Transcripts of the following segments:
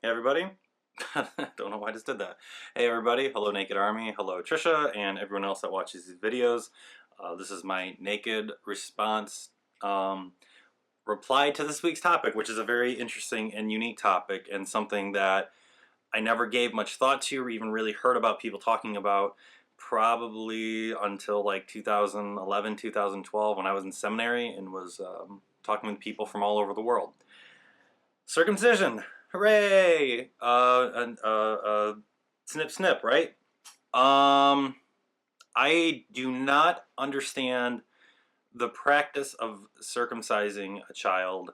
Hey everybody. Don't know why I just did that. Hey everybody, hello Naked Army, hello Trisha, and everyone else that watches these videos. This is my naked response reply to this week's topic, which is a very interesting and unique topic and something that I never gave much thought to or even really heard about people talking about probably until like 2011, 2012 when I was in seminary and was talking with people from all over the world. Circumcision, hooray! Snip snip, right? I do not understand the practice of circumcising a child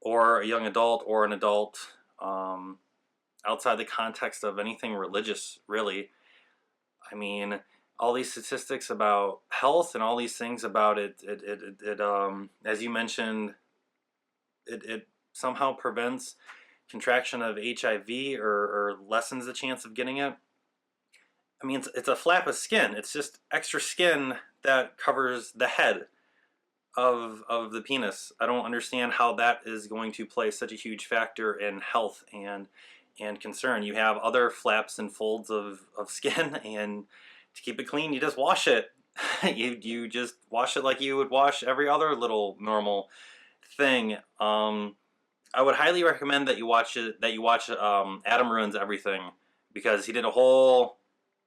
or a young adult or an adult outside the context of anything religious, really. I mean, all these statistics about health and all these things about as you mentioned, it somehow prevents contraction of HIV or lessens the chance of getting it. I mean, it's a flap of skin. It's just extra skin that covers the head of the penis. I don't understand how that is going to play such a huge factor in health and concern. You have other flaps and folds of skin, and to keep it clean, you just wash it. you just wash it like you would wash every other little normal thing. I would highly recommend that you watch it. That you watch Adam Ruins Everything, because he did a whole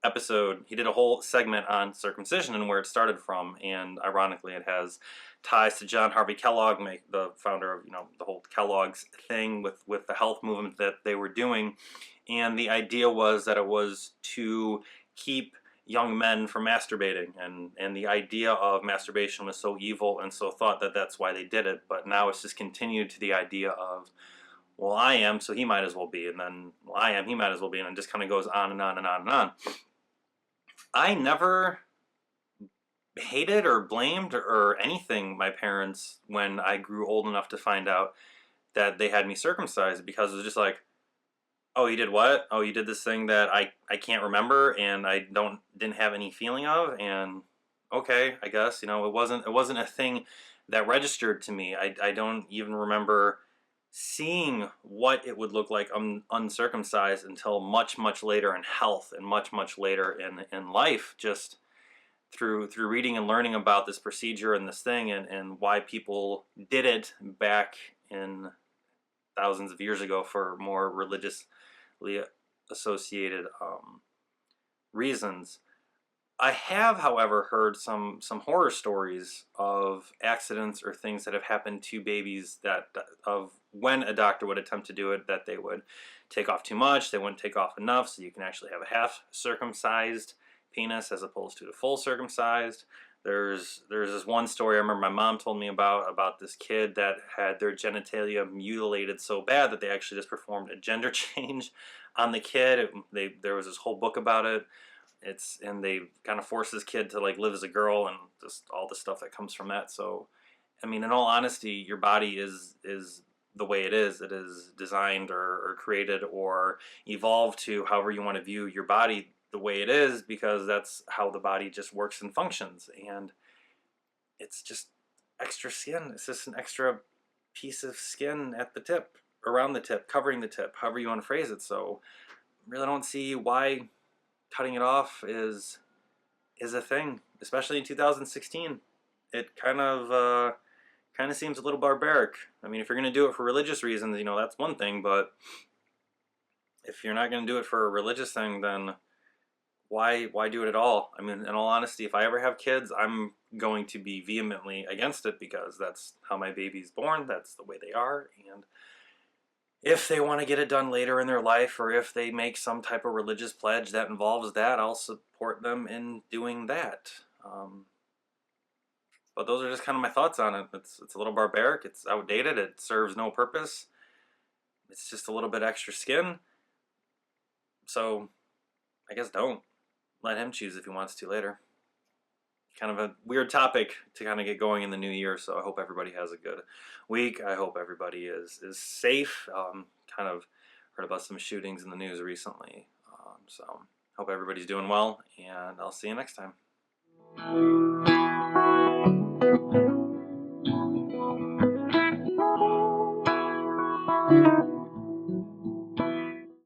episode. He did a whole segment on circumcision and where it started from, and ironically, it has ties to John Harvey Kellogg, the founder of the whole Kellogg's thing with the health movement that they were doing, and the idea was that it was to keep young men from masturbating, and the idea of masturbation was so evil and so thought that that's why they did it. But now it's just continued to the idea of, well, I am, so he might as well be, and then, well, I am, he might as well be, and it just kind of goes on and on and on and on. I never hated or blamed or anything my parents when I grew old enough to find out that they had me circumcised, because it was just like, oh, you did what? Oh, you did this thing that I can't remember and I didn't have any feeling of, and okay, I guess, it wasn't a thing that registered to me. I don't even remember seeing what it would look like uncircumcised until much, much later in health and much, much later in life, just through reading and learning about this procedure and this thing, and why people did it back in thousands of years ago for more religiously associated reasons. I have, however, heard some horror stories of accidents or things that have happened to babies of when a doctor would attempt to do it, that they would take off too much, they wouldn't take off enough, so you can actually have a half circumcised penis as opposed to the full circumcised. There's this one story I remember my mom told me about this kid that had their genitalia mutilated so bad that they actually just performed a gender change on the kid. There was this whole book about it. And they kind of force this kid to like live as a girl, and just all the stuff that comes from that. So, I mean, in all honesty, your body is the way it is. It is designed or created or evolved to however you want to view your body the way it is, because that's how the body just works and functions. And it's just extra skin. It's just an extra piece of skin at the tip, around the tip, covering the tip, however you want to phrase it. So, really don't see why cutting it off is a thing, especially in 2016. It kind of seems a little barbaric. I mean, if you're going to do it for religious reasons, that's one thing, but if you're not going to do it for a religious thing, then why do it at all? I mean, in all honesty, if I ever have kids, I'm going to be vehemently against it, because that's how my baby's born, that's the way they are, and if they want to get it done later in their life, or if they make some type of religious pledge that involves that, I'll support them in doing that. But those are just kind of my thoughts on it. It's a little barbaric. It's outdated. It serves no purpose. It's just a little bit extra skin. So I guess don't. Let him choose if he wants to later. Kind of a weird topic to kind of get going in the new year, so I hope everybody has a good week. I hope everybody is safe. Kind of heard about some shootings in the news recently, so hope everybody's doing well, and I'll see you next time.